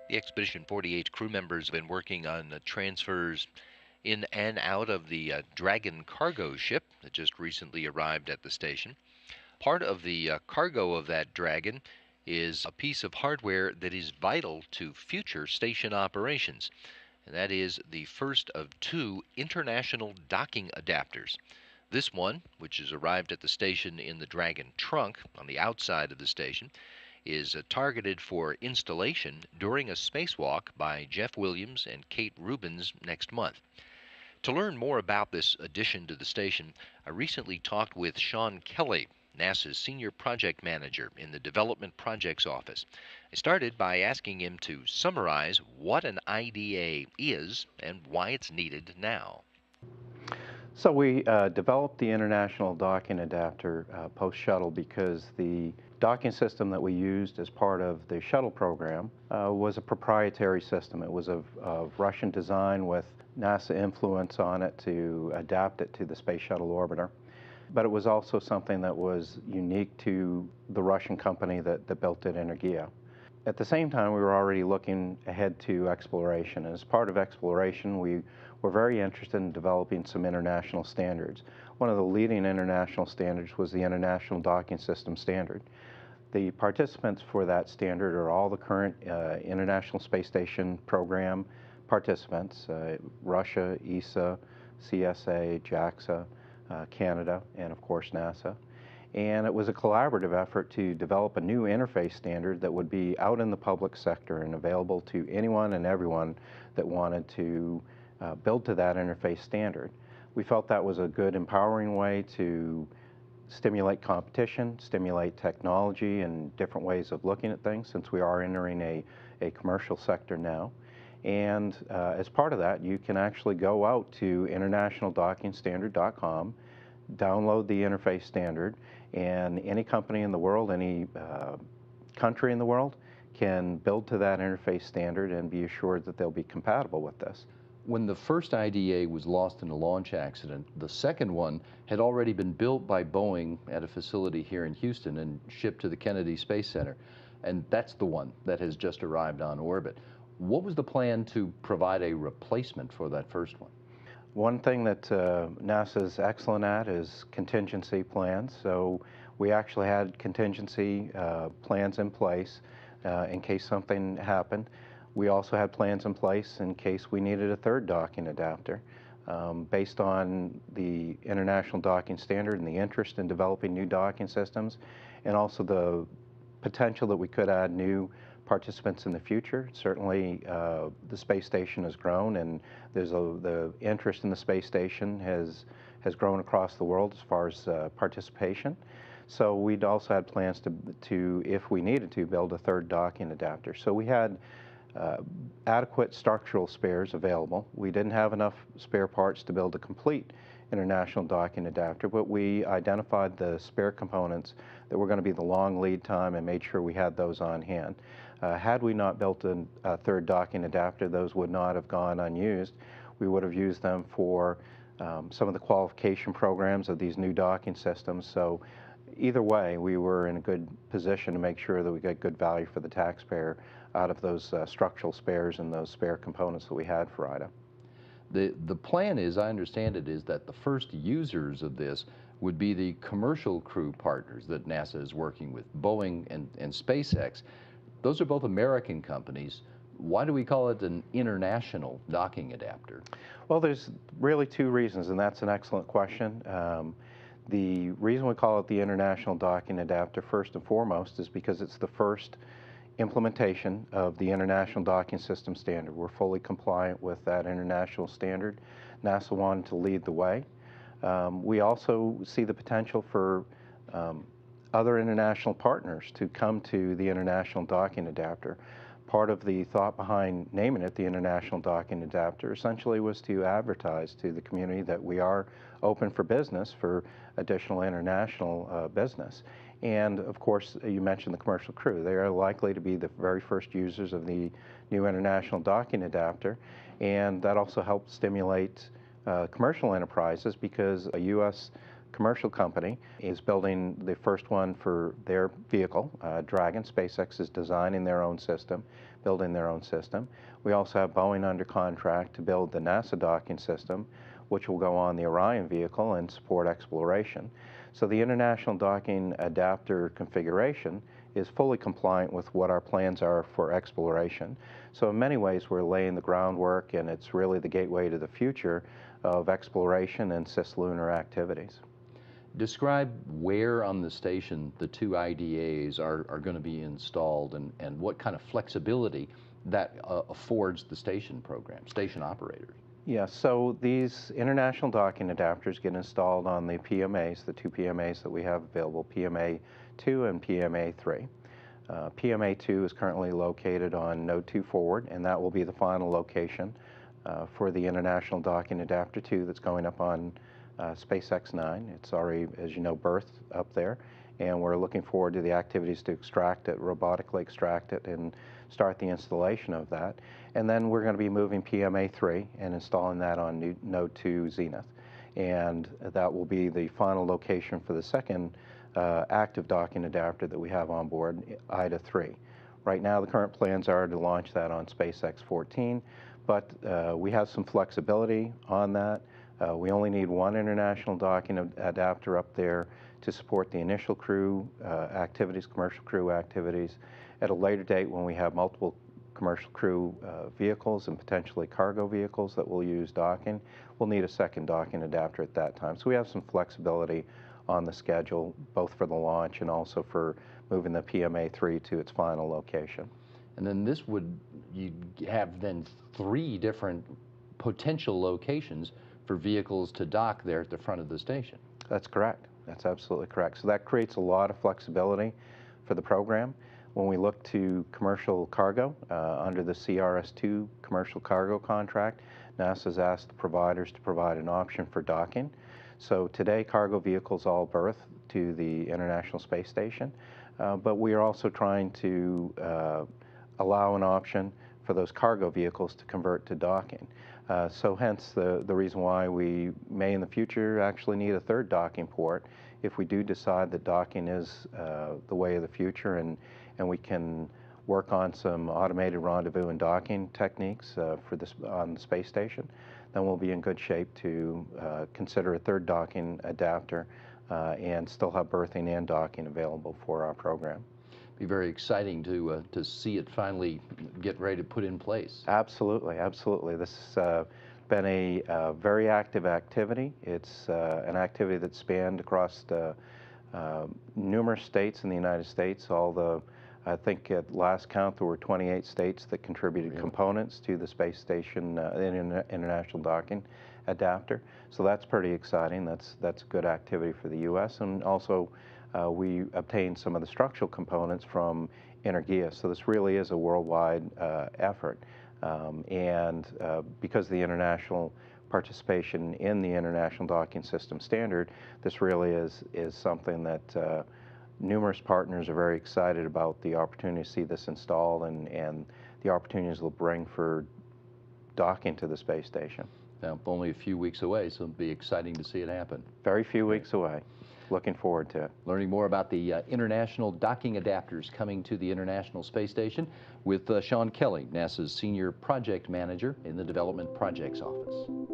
The Expedition 48 crew members have been working on transfers in and out of the Dragon cargo ship that just recently arrived at the station. Part of the cargo of that Dragon is a piece of hardware that is vital to future station operations, and that is the first of two international docking adapters. This one, which has arrived at the station in the Dragon trunk on the outside of the station, is targeted for installation during a spacewalk by Jeff Williams and Kate Rubins next month. To learn more about this addition to the station, I recently talked with Sean Kelly, NASA's Senior Project Manager in the Development Projects Office. I started by asking him to summarize what an IDA is and why it's needed now. So we developed the International Docking Adapter post-shuttle because the docking system that we used as part of the shuttle program was a proprietary system. It was of Russian design with NASA influence on it to adapt it to the Space Shuttle orbiter. But it was also something that was unique to the Russian company that built it, Energia. At the same time, we were already looking ahead to exploration. As part of exploration, we were very interested in developing some international standards. One of the leading international standards was the International Docking System Standard. The participants for that standard are all the current International Space Station program participants, Russia, ESA, CSA, JAXA, Canada, and of course NASA. And it was a collaborative effort to develop a new interface standard that would be out in the public sector and available to anyone and everyone that wanted to build to that interface standard. We felt that was a good, empowering way to stimulate competition, stimulate technology and different ways of looking at things, since we are entering a commercial sector now. And as part of that, you can actually go out to internationaldockingstandard.com, download the interface standard, and any company in the world, any country in the world can build to that interface standard and be assured that they'll be compatible with this. When the first IDA was lost in a launch accident, the second one had already been built by Boeing at a facility here in Houston and shipped to the Kennedy Space Center. And that's the one that has just arrived on orbit. What was the plan to provide a replacement for that first one? One thing that NASA is excellent at is contingency plans. So we actually had contingency plans in place in case something happened. We also had plans in place in case we needed a third docking adapter. Based on the International Docking Standard and the interest in developing new docking systems, and also the potential that we could add new participants in the future. Certainly the space station has grown, and the interest in the space station has grown across the world as far as participation. So we'd also had plans to, if we needed to, build a third docking adapter. So we had adequate structural spares available. We didn't have enough spare parts to build a complete international docking adapter, but we identified the spare components that were going to be the long lead time and made sure we had those on hand. Had we not built a third docking adapter, those would not have gone unused. We would have used them for some of the qualification programs of these new docking systems. So either way, we were in a good position to make sure that we get good value for the taxpayer out of those structural spares and those spare components that we had for IDA. The plan is, I understand it, is that the first users of this would be the commercial crew partners that NASA is working with, Boeing and SpaceX. Those are both American companies. Why do we call it an international docking adapter? Well, there's really two reasons, and that's an excellent question. The reason we call it the International Docking Adapter, first and foremost, is because it's the first implementation of the International Docking System Standard. We're fully compliant with that international standard. NASA wanted to lead the way. We also see the potential for other international partners to come to the International Docking Adapter. Part of the thought behind naming it the International Docking Adapter essentially was to advertise to the community that we are open for business, for additional international business. And of course, you mentioned the commercial crew. They are likely to be the very first users of the new International Docking Adapter, and that also helps stimulate commercial enterprises, because a U.S. commercial company is building the first one for their vehicle, Dragon. SpaceX is designing their own system, building their own system. We also have Boeing under contract to build the NASA docking system, which will go on the Orion vehicle and support exploration. So the International Docking Adapter configuration is fully compliant with what our plans are for exploration. So in many ways, we're laying the groundwork, and it's really the gateway to the future of exploration and cislunar activities. Describe where on the station the two IDAs are going to be installed, and what kind of flexibility that affords the station program, station operators. Yeah, so these international docking adapters get installed on the PMAs, the two PMAs that we have available, PMA 2 and PMA 3. PMA 2 is currently located on Node 2 Forward, and that will be the final location for the International Docking Adapter 2 that's going up on SpaceX 9. It's already, as you know, berthed up there, and we're looking forward to the activities to extract it, robotically extract it, and start the installation of that. And then we're going to be moving PMA 3 and installing that on Node 2 Zenith. And that will be the final location for the second active docking adapter that we have on board, IDA 3. Right now, the current plans are to launch that on SpaceX 14, but we have some flexibility on that. We only need one international docking adapter up there to support the initial crew activities, commercial crew activities. At a later date, when we have multiple commercial crew vehicles and potentially cargo vehicles that will use docking, we'll need a second docking adapter at that time. So we have some flexibility on the schedule, both for the launch and also for moving the PMA 3 to its final location. And then this would, you have then 3 different potential locations for vehicles to dock there at the front of the station. That's correct. That's absolutely correct. So that creates a lot of flexibility for the program. When we look to commercial cargo, under the CRS-2 commercial cargo contract, NASA's asked the providers to provide an option for docking. So today, cargo vehicles all berth to the International Space Station, but we are also trying to allow an option for those cargo vehicles to convert to docking. So hence the reason why we may in the future actually need a third docking port if we do decide that docking is the way of the future, and we can work on some automated rendezvous and docking techniques for this on the space station. Then we'll be in good shape to consider a third docking adapter and still have berthing and docking available for our program. Be very exciting to see it finally get ready to put in place. Absolutely, absolutely. This has been a very active activity. It's an activity that spanned across the numerous states in the United States. I think at last count there were 28 states that contributed components to the space station international docking adapter. So that's pretty exciting. That's good activity for the U.S. and also we obtained some of the structural components from Energia. So this really is a worldwide effort. Because of the international participation in the International Docking System Standard, this really is something that numerous partners are very excited about the opportunity to see this installed and the opportunities it'll bring for docking to the space station. Now, only a few weeks away, so it'll be exciting to see it happen. Very few weeks away. Looking forward to it. Learning more about the international docking adapters coming to the International Space Station with Sean Kelly, NASA's Senior Project Manager in the Development Projects Office.